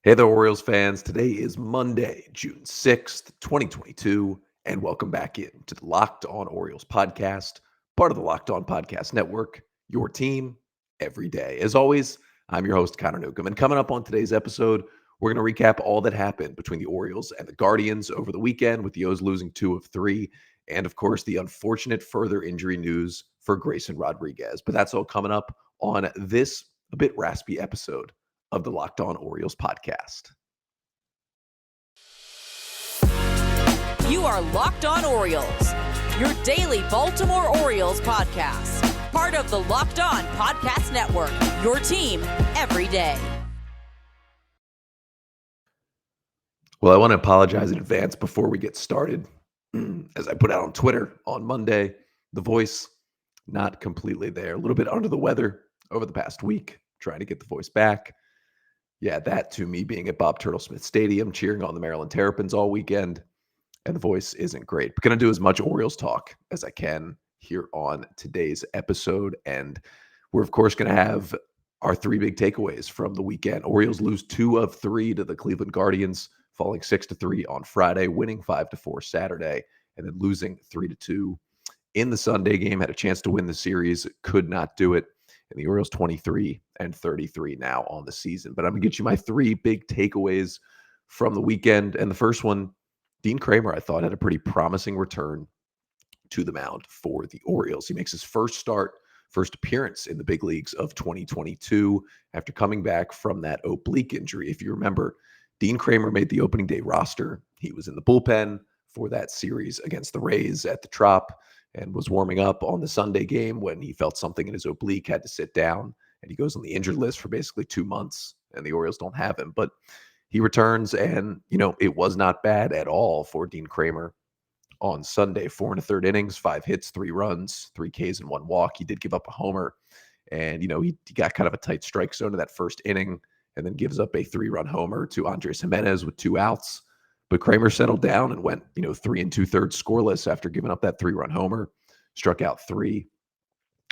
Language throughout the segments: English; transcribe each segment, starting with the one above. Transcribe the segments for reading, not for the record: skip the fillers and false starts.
Hey there, Orioles fans. Today is Monday, June 6th, 2022, and welcome back in to the Locked On Orioles podcast, part of the Locked On Podcast Network, your team every day. As always, I'm your host, Connor Newcomb, and coming up on today's episode, we're going to recap all that happened between the Orioles and the Guardians over the weekend, with the O's losing 2 of 3, and of course, the unfortunate further injury news for Grayson Rodriguez. But that's all coming up on this a bit raspy episode of the Locked On Orioles podcast. You are Locked On Orioles, your daily Baltimore Orioles podcast. Part of the Locked On Podcast Network, your team every day. Well, I want to apologize in advance before we get started. As I put out on Twitter on Monday, the voice not completely there. A little bit under the weather over the past week, trying to get the voice back. Yeah, that to me being at Bob Turtle Smith Stadium, cheering on the Maryland Terrapins all weekend, and the voice isn't great. But going to do as much Orioles talk as I can here on today's episode. And we're, of course, going to have our three big takeaways from the weekend. Orioles lose 2 of 3 to the Cleveland Guardians, falling 6-3 on Friday, winning 5-4 Saturday, and then losing 3-2 in the Sunday game. Had a chance to win the series, could not do it. And the Orioles 23-33 now on the season. But I'm going to get you my 3 big takeaways from the weekend. And the first one, Dean Kremer, I thought, had a pretty promising return to the mound for the Orioles. He makes his first appearance in the big leagues of 2022 after coming back from that oblique injury. If you remember, Dean Kremer made the opening day roster. He was in the bullpen for that series against the Rays at the Trop, and was warming up on the Sunday game when he felt something in his oblique, had to sit down, and he goes on the injured list for basically 2 months, and the Orioles don't have him. But he returns, and, it was not bad at all for Dean Kremer on Sunday. 4 1/3 innings, 5 hits, 3 runs, 3 Ks, and 1 walk. He did give up a homer, and, he got kind of a tight strike zone in that first inning, and then gives up a 3-run homer to Andres Gimenez with 2 outs. But Kremer settled down and went, 3 2/3 scoreless after giving up that 3-run homer, struck out 3.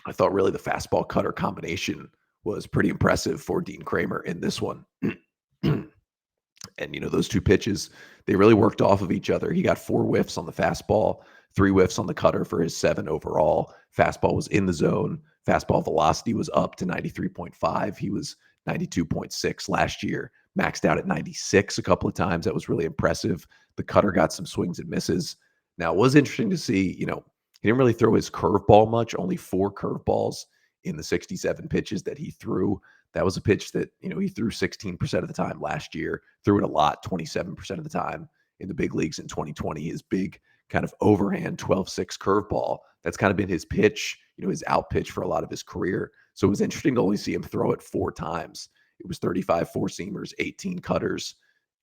I thought really the fastball cutter combination was pretty impressive for Dean Kremer in this one. And, those 2 pitches, they really worked off of each other. He got 4 whiffs on the fastball, 3 whiffs on the cutter for his 7 overall. Fastball was in the zone. Fastball velocity was up to 93.5. He was 92.6 last year. Maxed out at 96 a couple of times. That was really impressive. The cutter got some swings and misses. Now, it was interesting to see, he didn't really throw his curveball much, only 4 curveballs in the 67 pitches that he threw. That was a pitch that, he threw 16% of the time last year, threw it a lot, 27% of the time in the big leagues in 2020. His big kind of overhand 12-6 curveball, that's kind of been his pitch, his out pitch for a lot of his career. So it was interesting to only see him throw it 4 times. It was 35 four-seamers, 18 cutters,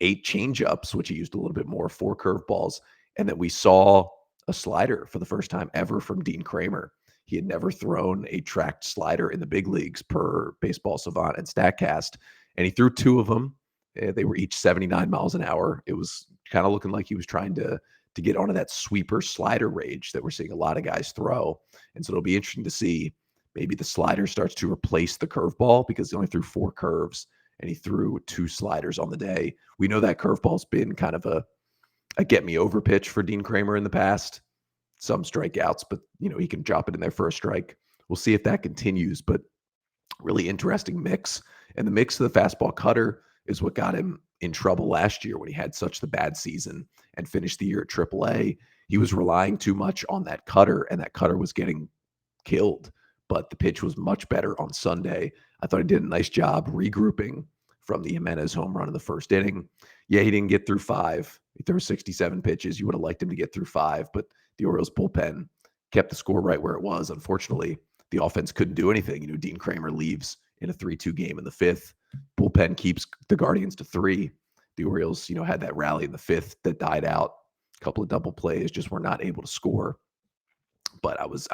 8 changeups, which he used a little bit more, 4 curveballs. And then we saw a slider for the first time ever from Dean Kremer. He had never thrown a tracked slider in the big leagues per Baseball Savant and StatCast, and he threw 2 of them. They were each 79 miles an hour. It was kind of looking like he was trying to get onto that sweeper slider rage that we're seeing a lot of guys throw. And so it'll be interesting to see maybe the slider starts to replace the curveball, because he only threw 4 curves and he threw 2 sliders on the day. We know that curveball's been kind of a get me over pitch for Dean Kremer in the past. Some strikeouts, but he can drop it in there for a strike. We'll see if that continues, but really interesting mix. And the mix of the fastball cutter is what got him in trouble last year when he had such the bad season and finished the year at AAA. He was relying too much on that cutter, and that cutter was getting killed. But the pitch was much better on Sunday. I thought he did a nice job regrouping from the Jimenez home run in the first inning. Yeah, he didn't get through 5. He threw 67 pitches. You would have liked him to get through 5, but the Orioles bullpen kept the score right where it was. Unfortunately, the offense couldn't do anything. Dean Kremer leaves in a 3-2 game in the 5th. Bullpen keeps the Guardians to 3. The Orioles, had that rally in the 5th that died out. A couple of double plays, just were not able to score. But I was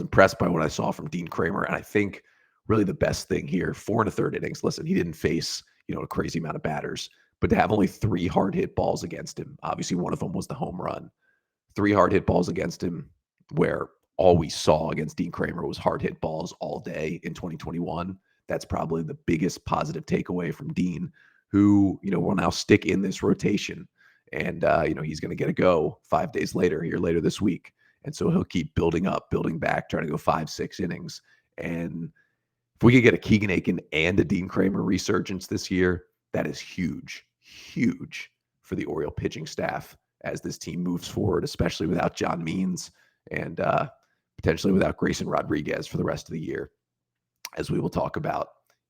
impressed by what I saw from Dean Kremer, and I think really the best thing here, 4 1/3 innings. Listen, he didn't face a crazy amount of batters, but to have only 3 hard hit balls against him. Obviously, one of them was the home run. 3 hard hit balls against him, where all we saw against Dean Kremer was hard hit balls all day in 2021. That's probably the biggest positive takeaway from Dean, who, will now stick in this rotation. And, he's going to get a go 5 days later, here later this week. And so he'll keep building up, building back, trying to go 5-6 innings. And if we could get a Keegan Aiken and a Dean Kremer resurgence this year, that is huge, huge for the Oriole pitching staff as this team moves forward, especially without John Means and potentially without Grayson Rodriguez for the rest of the year, as we will talk about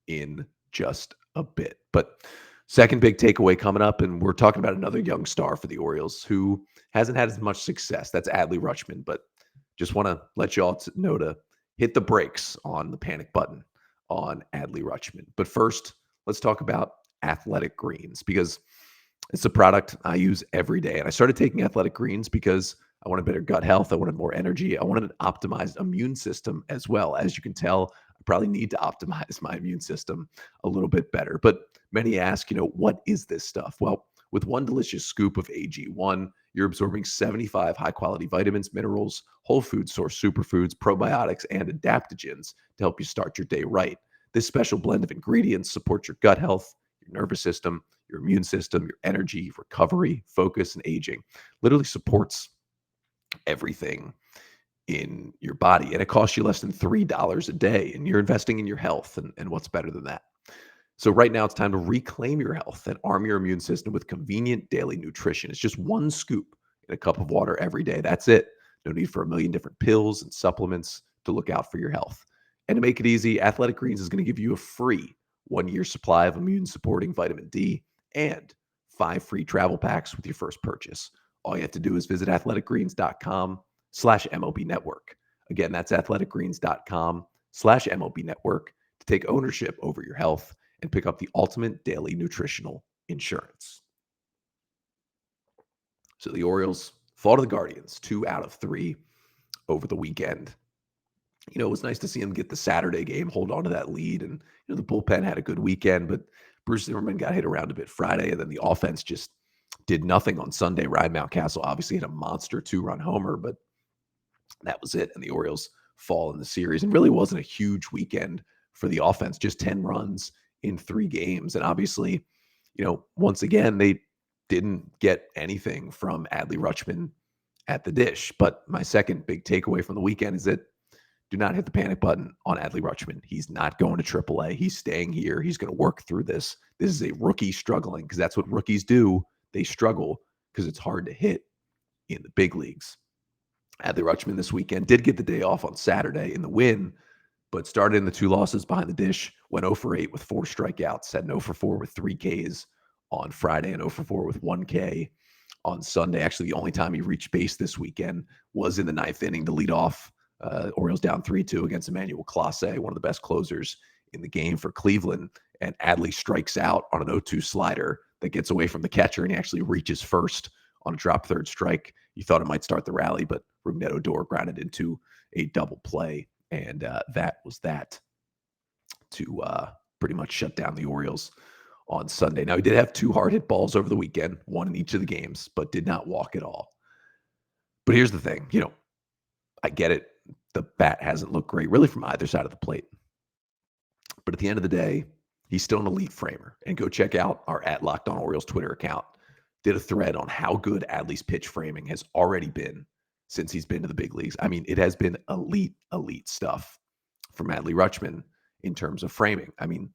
in just a bit. But second big takeaway coming up, and we're talking about another young star for the Orioles who hasn't had as much success. That's Adley Rutschman, but just want to let you all know to hit the brakes on the panic button on Adley Rutschman. But first, let's talk about Athletic Greens, because it's a product I use every day. And I started taking Athletic Greens because I wanted better gut health. I wanted more energy. I wanted an optimized immune system as well. As you can tell, I probably need to optimize my immune system a little bit better. But many ask, what is this stuff? Well, with one delicious scoop of AG1, you're absorbing 75 high-quality vitamins, minerals, whole food source superfoods, probiotics, and adaptogens to help you start your day right. This special blend of ingredients supports your gut health, your nervous system, your immune system, your energy, recovery, focus, and aging. Literally supports everything in your body. And it costs you less than $3 a day. And you're investing in your health. And what's better than that? So right now it's time to reclaim your health and arm your immune system with convenient daily nutrition. It's just one scoop in a cup of water every day. That's it. No need for a million different pills and supplements to look out for your health. And to make it easy, Athletic Greens is going to give you a free 1-year supply of immune supporting vitamin D and 5 free travel packs with your first purchase. All you have to do is visit athleticgreens.com/MLB network. Again, that's athleticgreens.com/MLB network to take ownership over your health and pick up the ultimate daily nutritional insurance. So the Orioles fall to the Guardians 2 out of 3 over the weekend. It was nice to see him get the Saturday game, hold on to that lead. And, the bullpen had a good weekend, but Bruce Zimmerman got hit around a bit Friday, and then the offense just did nothing on Sunday. Ryan Mountcastle obviously hit a monster 2-run homer, but that was it. And the Orioles fall in the series. And really wasn't a huge weekend for the offense, just 10 runs in 3 games. And obviously, once again, they didn't get anything from Adley Rutschman at the dish. But my second big takeaway from the weekend is that do not hit the panic button on Adley Rutschman. He's not going to AAA. He's staying here. He's going to work through this. This is a rookie struggling, because that's what rookies do. They struggle because it's hard to hit in the big leagues. Adley Rutschman this weekend did get the day off on Saturday in the win, but started in the 2 losses behind the dish, went 0 for 8 with 4 strikeouts, had an 0 for 4 with 3 Ks on Friday and 0 for 4 with 1 K on Sunday. Actually, the only time he reached base this weekend was in the 9th inning to lead off. Orioles down 3-2 against Emmanuel Clase, one of the best closers in the game for Cleveland. And Adley strikes out on an 0-2 slider that gets away from the catcher, and he actually reaches first on a drop third strike. You thought it might start the rally, but Rougned Odor grounded into a double play. And that was that to pretty much shut down the Orioles on Sunday. Now, he did have 2 hard hit balls over the weekend, 1 in each of the games, but did not walk at all. But here's the thing, I get it. The bat hasn't looked great, really, from either side of the plate. But at the end of the day, he's still an elite framer. And go check out our @LockedOnOrioles Twitter account. Did a thread on how good Adley's pitch framing has already been since he's been to the big leagues. I mean, it has been elite stuff from Adley Rutschman in terms of framing. I mean,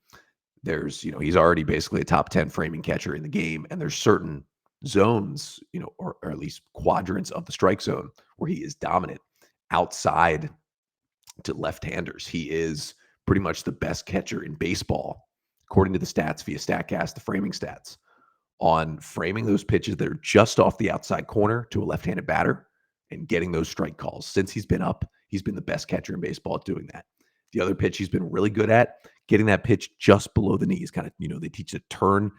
there's, he's already basically a top 10 framing catcher in the game. And there's certain zones, or at least quadrants of the strike zone where he is dominant. Outside to left-handers, he is pretty much the best catcher in baseball, according to the stats via StatCast, the framing stats, on framing those pitches that are just off the outside corner to a left-handed batter and getting those strike calls. Since he's been up, he's been the best catcher in baseball at doing that. The other pitch he's been really good at, getting that pitch just below the knees. Kind of, they teach you to turn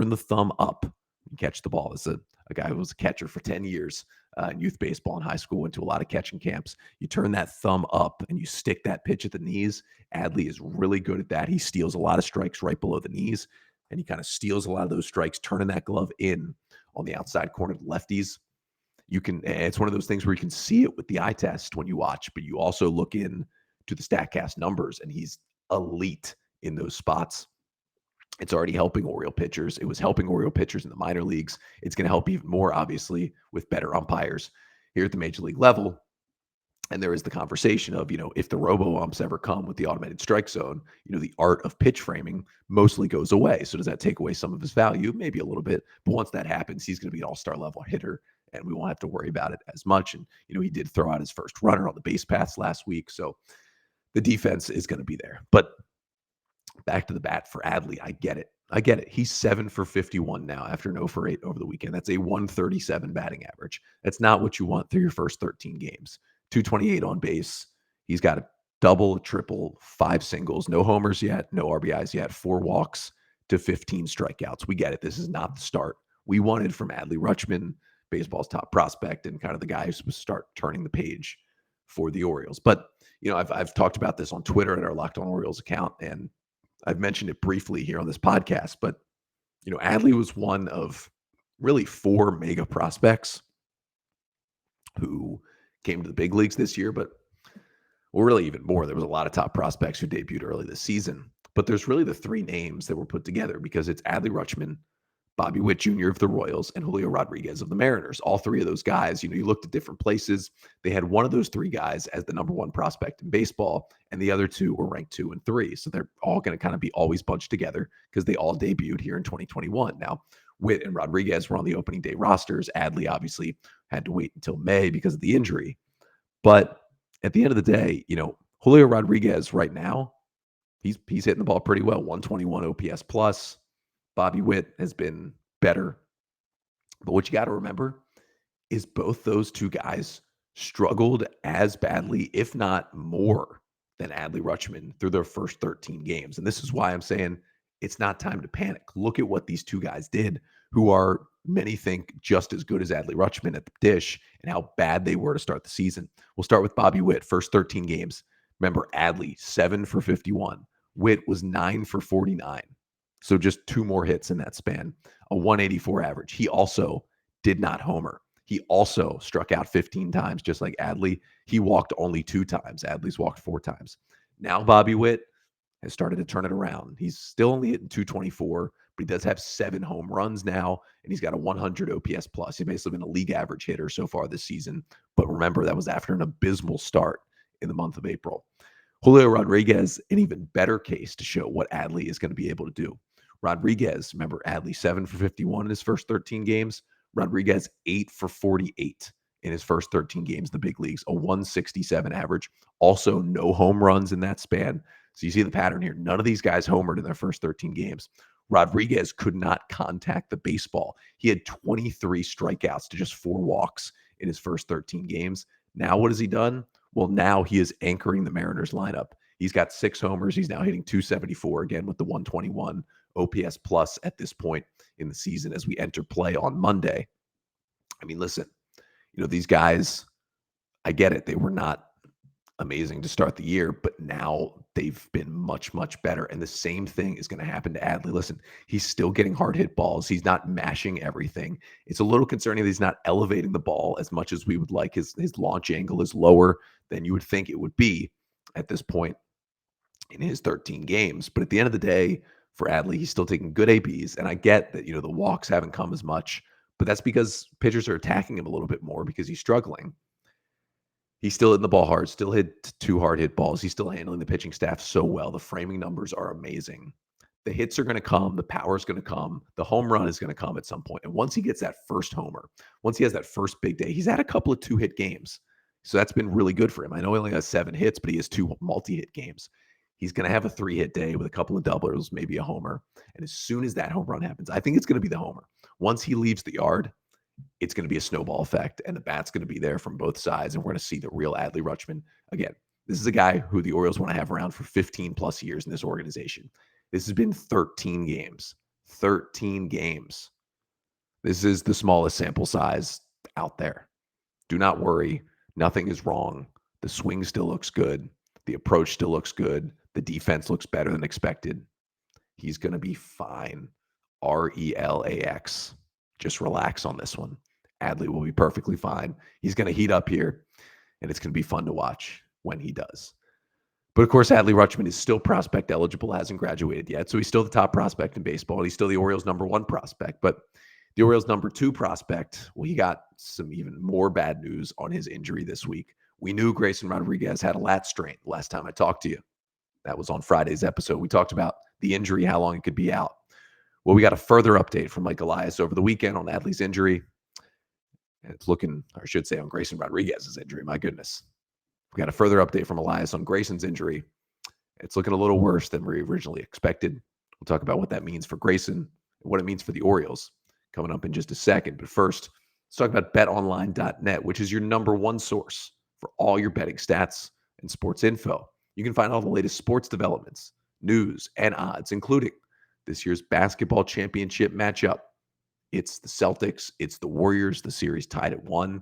the thumb up and catch the ball. It's a guy who was a catcher for 10 years in youth baseball in high school, went to a lot of catching camps. You turn that thumb up and you stick that pitch at the knees. Adley is really good at that. He steals a lot of strikes right below the knees, and he kind of steals a lot of those strikes, turning that glove in on the outside corner to lefties. It's one of those things where you can see it with the eye test when you watch, but you also look in to the StatCast numbers, and he's elite in those spots. It's already helping Oriole pitchers. It was helping Oriole pitchers in the minor leagues. It's going to help even more, obviously, with better umpires here at the major league level. And there is the conversation of, if the robo-umps ever come with the automated strike zone, the art of pitch framing mostly goes away. So does that take away some of his value? Maybe a little bit. But once that happens, he's going to be an all-star level hitter, and we won't have to worry about it as much. And, he did throw out his first runner on the base paths last week. So the defense is going to be there. But back to the bat for Adley. I get it. He's 7 for 51 now after an 0 for 8 over the weekend. That's a 137 batting average. That's not what you want through your first 13 games. 228 on base. He's got a double, a triple, 5 singles, no homers yet, no RBIs yet, 4 walks to 15 strikeouts. We get it. This is not the start we wanted from Adley Rutschman, baseball's top prospect and kind of the guy who's supposed to start turning the page for the Orioles. But, I've talked about this on Twitter at our Locked On Orioles account, and I've mentioned it briefly here on this podcast. But, Adley was one of really 4 mega prospects who came to the big leagues this year, but really even more. There was a lot of top prospects who debuted early this season, but there's really the 3 names that were put together because it's Adley Rutschman, Bobby Witt Jr. of the Royals, and Julio Rodriguez of the Mariners. All 3 of those guys, you looked at different places. They had one of those 3 guys as the number 1 prospect in baseball, and the other 2 were ranked 2 and 3. So they're all going to kind of be always bunched together because they all debuted here in 2021. Now, Witt and Rodriguez were on the opening day rosters. Adley obviously had to wait until May because of the injury. But at the end of the day, Julio Rodriguez right now, he's hitting the ball pretty well. 121 OPS plus. Bobby Witt has been better. But what you got to remember is both those 2 guys struggled as badly, if not more, than Adley Rutschman through their first 13 games. And this is why I'm saying it's not time to panic. Look at what these 2 guys did, who are, many think, just as good as Adley Rutschman at the dish, and how bad they were to start the season. We'll start with Bobby Witt, first 13 games. Remember, Adley, 7 for 51. Witt was 9 for 49. So just 2 more hits in that span, a 184 average. He also did not homer. He also struck out 15 times, just like Adley. He walked only 2 times. Adley's walked 4 times. Now Bobby Witt has started to turn it around. He's still only hitting 224, but he does have 7 home runs now, and he's got a 100 OPS plus. He's basically been a league average hitter so far this season. But remember, that was after an abysmal start in the month of April. Julio Rodriguez, an even better case to show what Adley is going to be able to do. Rodriguez, remember, Adley 7 for 51 in his first 13 games. Rodriguez 8 for 48 in his first 13 games in the big leagues, a 167 average. Also, no home runs in that span. So you see the pattern here. None of these guys homered in their first 13 games. Rodriguez could not contact the baseball. He had 23 strikeouts to just 4 walks in his first 13 games. Now what has he done? Well, now he is anchoring the Mariners lineup. He's got 6 homers. He's now hitting 274 again with the 121 OPS plus at this point in the season as we enter play on Monday. I mean, listen, these guys, I get it. They were not amazing to start the year, but now they've been much, much better. And the same thing is going to happen to Adley. Listen, he's still getting hard hit balls. He's not mashing everything. It's a little concerning that he's not elevating the ball as much as we would like. His launch angle is lower than you would think it would be at this point in his 13 games. But at the end of the day, for Adley, he's still taking good ABs. And I get that, the walks haven't come as much, but that's because pitchers are attacking him a little bit more because he's struggling. He's still hitting the ball hard, still hit 2 hard hit balls. He's still handling the pitching staff so well. The framing numbers are amazing. The hits are going to come. The power is going to come. The home run is going to come at some point. And once he gets that first homer, once he has that first big day, he's had a couple of 2-hit games. So that's been really good for him. I know he only has 7 hits, but he has 2 multi-hit games. He's going to have a 3-hit day with a couple of doublers, maybe a homer. And as soon as that home run happens, I think it's going to be the homer. Once he leaves the yard, it's going to be a snowball effect, and the bat's going to be there from both sides, and we're going to see the real Adley Rutschman. Again, this is a guy who the Orioles want to have around for 15-plus years in this organization. This has been 13 games. 13 games. This is the smallest sample size out there. Do not worry. Nothing is wrong. The swing still looks good. The approach still looks good. The defense looks better than expected. He's going to be fine. RELAX. Just relax on this one. Adley will be perfectly fine. He's going to heat up here, and it's going to be fun to watch when he does. But of course, Adley Rutschman is still prospect eligible, hasn't graduated yet. So he's still the top prospect in baseball. And he's still the Orioles' number one prospect. But the Orioles' number two prospect, well, he got some even more bad news on his injury this week. We knew Grayson Rodriguez had a lat strain last time I talked to you. That was on Friday's episode. We talked about the injury, how long it could be out. Well, we got a further update from Mike Elias over the weekend on Adley's injury. And it's looking, or I should say, on Grayson Rodriguez's injury. My goodness. We got a further update from Elias on Grayson's injury. It's looking a little worse than we originally expected. We'll talk about what that means for Grayson and what it means for the Orioles coming up in just a second. But first, let's talk about betonline.net, which is your number one source for all your betting stats and sports info. You can find all the latest sports developments, news, and odds, including this year's basketball championship matchup. It's the Celtics, it's the Warriors, the series tied at 1.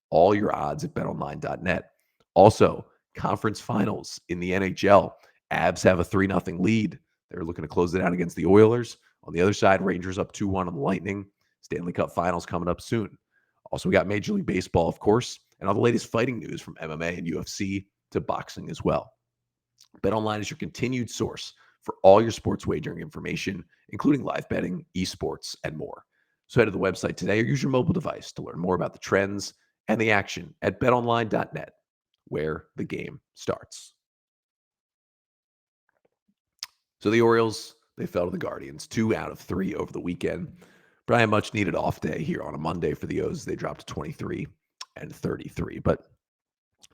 All your odds at betonline.net. Also, conference finals in the NHL. Avs have a 3-0 lead. They're looking to close it out against the Oilers. On the other side, Rangers up 2-1 on the Lightning. Stanley Cup finals coming up soon. Also, we got Major League Baseball, of course, and all the latest fighting news from MMA and UFC to boxing as well. BetOnline is your continued source for all your sports wagering information, including live betting, esports, and more. So head to the website today or use your mobile device to learn more about the trends and the action at betonline.net, where the game starts. So the Orioles, they fell to the Guardians, 2 out of 3 over the weekend. Brian, much needed off day here on a Monday for the O's. They dropped to 23 and 33, but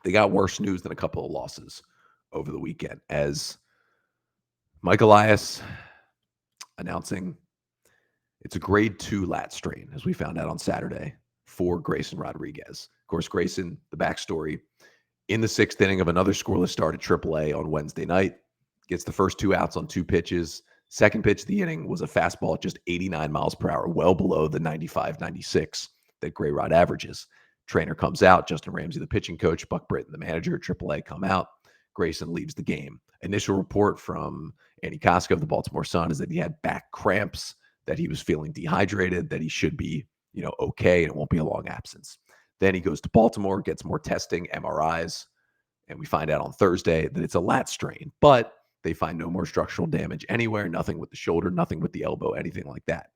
they got worse news than a couple of losses over the weekend as Mike Elias announcing it's a grade 2 lat strain, as we found out on Saturday, for Grayson Rodriguez. Of course, Grayson, the backstory, in the 6th inning of another scoreless start at AAA on Wednesday night, gets the first 2 outs on 2 pitches. Second pitch of the inning was a fastball at just 89 miles per hour, well below the 95, 96 that Gray Rod averages. Trainer comes out, Justin Ramsey, the pitching coach, Buck Britton, the manager at AAA, come out. Grayson leaves the game. Initial report from Andy Koska of the Baltimore Sun is that he had back cramps, that he was feeling dehydrated, that he should be, okay, and it won't be a long absence. Then he goes to Baltimore, gets more testing, MRIs, and we find out on Thursday that it's a lat strain, but they find no more structural damage anywhere, nothing with the shoulder, nothing with the elbow, anything like that.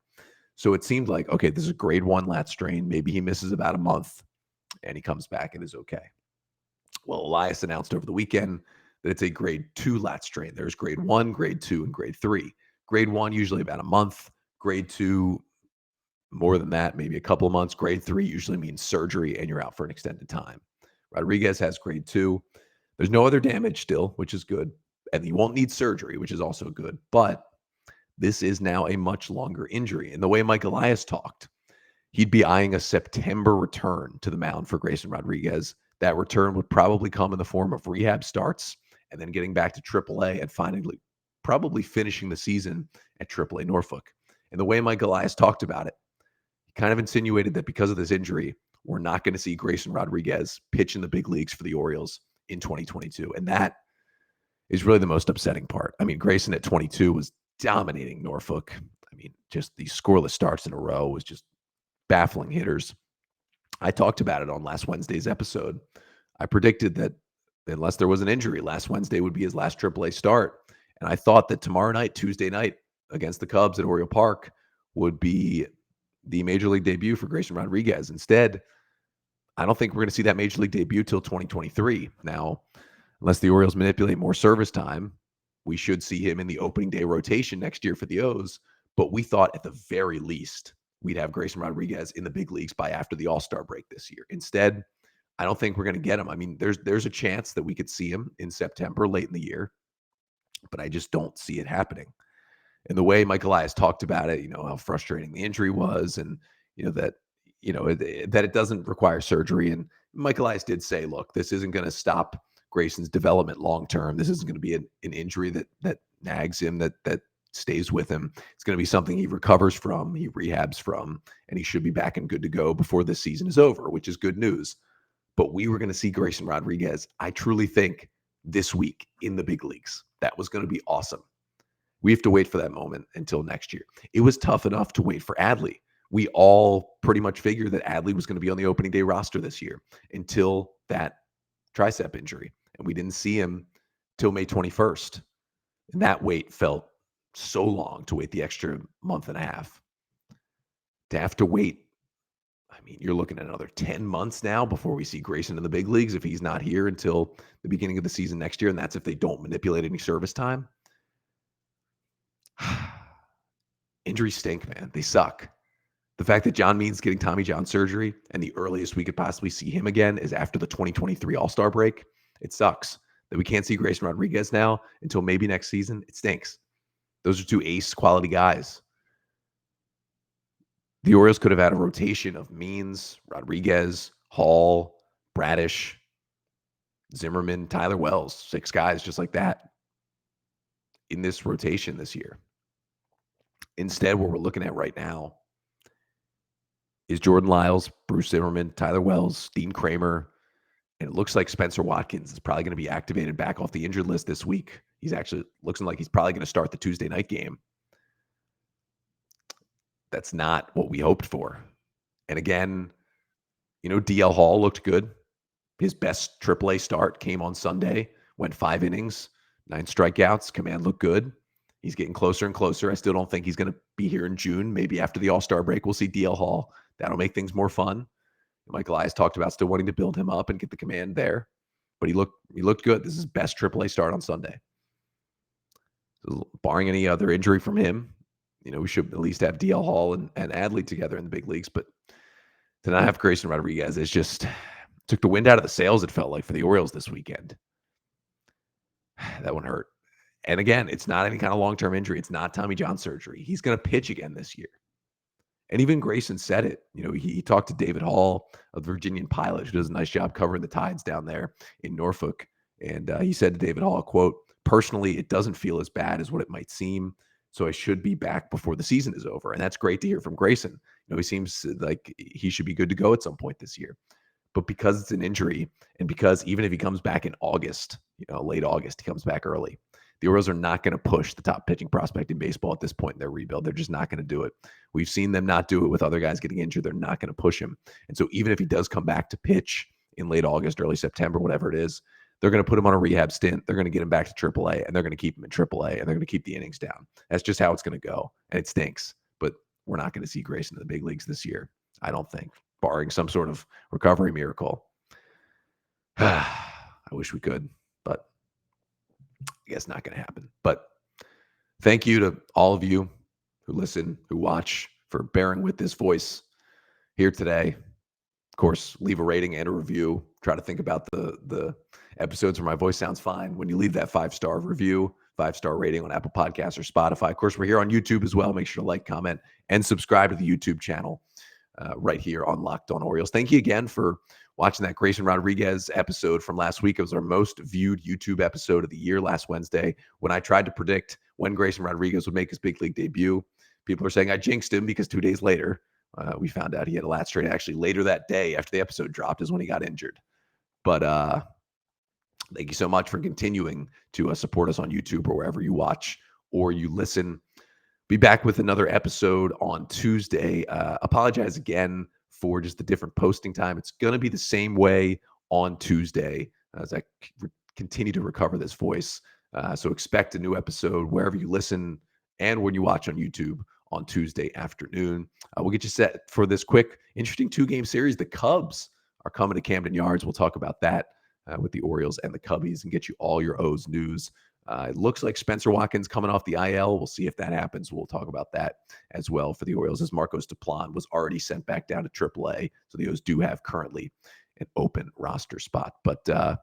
So it seemed like, okay, this is a grade 1 lat strain. Maybe he misses about a month and he comes back and is okay. Well, Elias announced over the weekend that it's a grade 2 lat strain. There's grade 1, grade 2, and grade 3. Grade 1, usually about a month. Grade 2, more than that, maybe a couple of months. Grade 3 usually means surgery and you're out for an extended time. Rodriguez has grade 2. There's no other damage still, which is good. And he won't need surgery, which is also good. But this is now a much longer injury. And the way Mike Elias talked, he'd be eyeing a September return to the mound for Grayson Rodriguez. That return would probably come in the form of rehab starts and then getting back to AAA and finally probably finishing the season at AAA Norfolk. And the way Mike Elias talked about it, he kind of insinuated that because of this injury, we're not going to see Grayson Rodriguez pitch in the big leagues for the Orioles in 2022. And that is really the most upsetting part. I mean, Grayson at 22 was dominating Norfolk. I mean, just these scoreless starts in a row was just baffling hitters. I talked about it on last Wednesday's episode. I predicted that unless there was an injury, last Wednesday would be his last AAA start. And I thought that tomorrow night, Tuesday night, against the Cubs at Oriole Park would be the Major League debut for Grayson Rodriguez. Instead, I don't think we're going to see that Major League debut till 2023. Now, unless the Orioles manipulate more service time, we should see him in the opening day rotation next year for the O's. But we thought at the very least we'd have Grayson Rodriguez in the big leagues by after the All-Star break this year. Instead, I don't think we're going to get him. I mean, there's a chance that we could see him in September, late in the year, but I just don't see it happening. And the way Mike Elias talked about it, how frustrating the injury was, and that it doesn't require surgery. And Mike Elias did say, look, this isn't going to stop Grayson's development long term. This isn't going to be an injury that nags him, that stays with him. It's going to be something he recovers from, he rehabs from, and he should be back and good to go before this season is over, which is good news. But we were going to see Grayson Rodriguez, I truly think, this week in the big leagues. That was going to be awesome. We have to wait for that moment until next year. It was tough enough to wait for Adley. We all pretty much figured that Adley was going to be on the opening day roster this year until that tricep injury. And we didn't see him till May 21st. And that wait felt so long, to wait the extra month and a half. To have to wait, I mean, you're looking at another 10 months now before we see Grayson in the big leagues if he's not here until the beginning of the season next year, and that's if they don't manipulate any service time. Injuries stink, man. They suck. The fact that John Means getting Tommy John surgery and the earliest we could possibly see him again is after the 2023 All-Star break. It sucks that we can't see Grayson Rodriguez now until maybe next season. It stinks. Those are two ace quality guys. The Orioles could have had a rotation of Means, Rodriguez, Hall, Bradish, Zimmerman, Tyler Wells, 6 guys just like that in this rotation this year. Instead, what we're looking at right now is Jordan Lyles, Bruce Zimmerman, Tyler Wells, Dean Kremer, and it looks like Spencer Watkins is probably going to be activated back off the injured list this week. He's actually looking like he's probably going to start the Tuesday night game. That's not what we hoped for. And again, DL Hall looked good. His best AAA start came on Sunday, went 5 innings, 9 strikeouts. Command looked good. He's getting closer and closer. I still don't think he's going to be here in June. Maybe after the All-Star break, we'll see DL Hall. That'll make things more fun. Michael Elias talked about still wanting to build him up and get the command there. But he looked good. This is his best AAA start on Sunday. So barring any other injury from him, we should at least have DL Hall and Adley together in the big leagues. But to not have Grayson Rodriguez, it's just took the wind out of the sails, it felt like, for the Orioles this weekend. That one hurt. And again, it's not any kind of long-term injury. It's not Tommy John surgery. He's going to pitch again this year. And even Grayson said it. He talked to David Hall of the Virginian Pilot, who does a nice job covering the Tides down there in Norfolk. And he said to David Hall, quote, "Personally, it doesn't feel as bad as what it might seem. So I should be back before the season is over." And that's great to hear from Grayson. He seems like he should be good to go at some point this year. But because it's an injury, and because even if he comes back in August, late August, he comes back early, the Orioles are not going to push the top pitching prospect in baseball at this point in their rebuild. They're just not going to do it. We've seen them not do it with other guys getting injured. They're not going to push him. And so even if he does come back to pitch in late August, early September, whatever it is, they're going to put him on a rehab stint. They're going to get him back to AAA, and they're going to keep him in AAA, and they're going to keep the innings down. That's just how it's going to go. And it stinks. But we're not going to see Grayson in the big leagues this year, I don't think, barring some sort of recovery miracle. I wish we could, but I guess not going to happen. But thank you to all of you who listen, who watch, for bearing with this voice here today. Of course, leave a rating and a review. Try to think about the episodes where my voice sounds fine. When you leave that 5-star review, 5-star rating on Apple Podcasts or Spotify. Of course, we're here on YouTube as well. Make sure to like, comment, and subscribe to the YouTube channel right here on Locked On Orioles. Thank you again for watching that Grayson Rodriguez episode from last week. It was our most viewed YouTube episode of the year last Wednesday when I tried to predict when Grayson Rodriguez would make his big league debut. People are saying I jinxed him because 2 days later, we found out he had a lat strain. Actually, later that day after the episode dropped is when he got injured. But thank you so much for continuing to support us on YouTube or wherever you watch or you listen. Be back with another episode on Tuesday. Apologize again for just the different posting time. It's going to be the same way on Tuesday as I continue to recover this voice. So expect a new episode wherever you listen and when you watch on YouTube on Tuesday afternoon. We'll get you set for this quick, interesting 2-game series. The Cubs are coming to Camden Yards. We'll talk about that with the Orioles and the Cubbies and get you all your O's news. It looks like Spencer Watkins coming off the IL. We'll see if that happens. We'll talk about that as well for the Orioles, as Marcos Duplan was already sent back down to AAA. So the O's do have currently an open roster spot. But the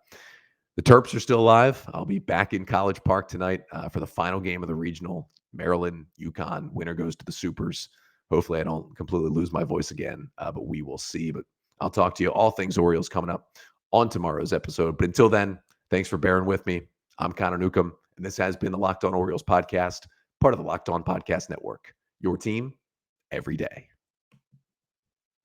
Terps are still alive. I'll be back in College Park tonight for the final game of the regional. Maryland, UConn, winner goes to the Supers. Hopefully I don't completely lose my voice again, but we will see. But I'll talk to you all things Orioles coming up on tomorrow's episode. But until then, thanks for bearing with me. I'm Connor Newcomb, and this has been the Locked On Orioles podcast, part of the Locked On Podcast Network. Your team every day.